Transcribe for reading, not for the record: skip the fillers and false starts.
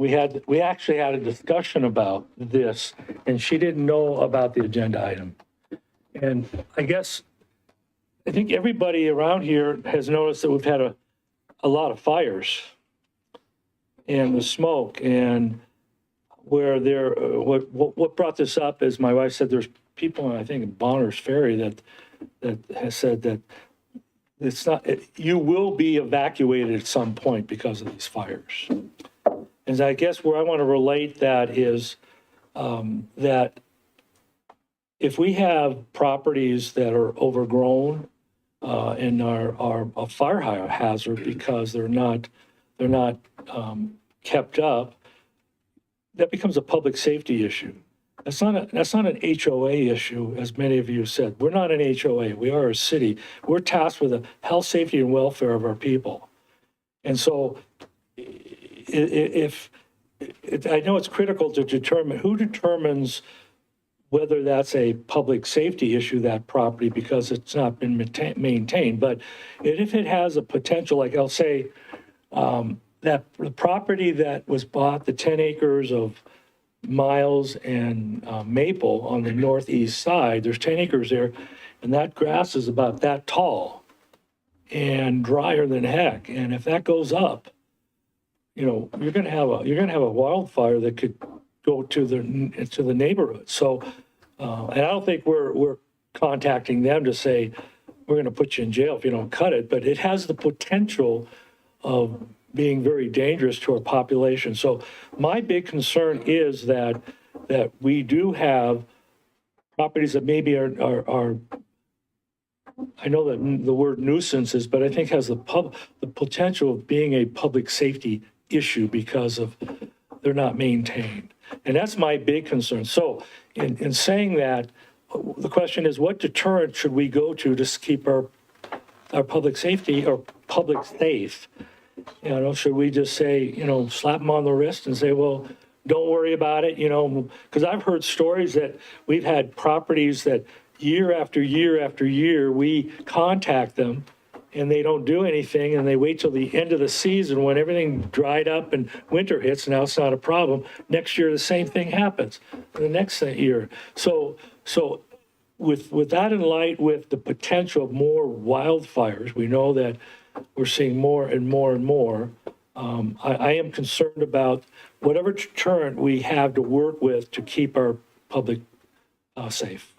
we actually had a discussion about this, and she didn't know about the agenda item. And I think everybody around here has noticed that we've had a lot of fires and the smoke, and where what brought this up is my wife said there's people, I think in Bonner's Ferry, that has said that it's not, you will be evacuated at some point because of these fires. And I guess where I want to relate that is that if we have properties that are overgrown and are a fire hazard because they're not kept up, that becomes a public safety issue. That's not an HOA issue, as many of you said. We're not an HOA. We are a city. We're tasked with the health, safety, and welfare of our people. And so I know it's critical to determine who determines whether that's a public safety issue, that property, because it's not been maintained. But if it has a potential, like I'll say, that the property that was bought, the 10 acres of Miles and Maple on the northeast side, there's 10 acres there, and that grass is about that tall and drier than heck. And if that goes up, you're going to have a wildfire that could go to the neighborhood. So, and I don't think we're contacting them to say we're going to put you in jail if you don't cut it, but it has the potential of being very dangerous to our population. So my big concern is that we do have properties that maybe are I know that the word nuisance but I think has the potential of being a public safety issue because of they're not maintained. And that's my big concern. So in saying that, the question is, what deterrent should we go to keep our public safety or public safe? Should we just say, slap them on the wrist and say, well, don't worry about it, because I've heard stories that we've had properties that year after year after year, we contact them and they don't do anything, and they wait till the end of the season when everything dried up and winter hits. Now it's not a problem. Next year, the same thing happens. The next year. So with that in light, with the potential of more wildfires, we know that we're seeing more and more and more. I am concerned about whatever deterrent we have to work with to keep our public safe.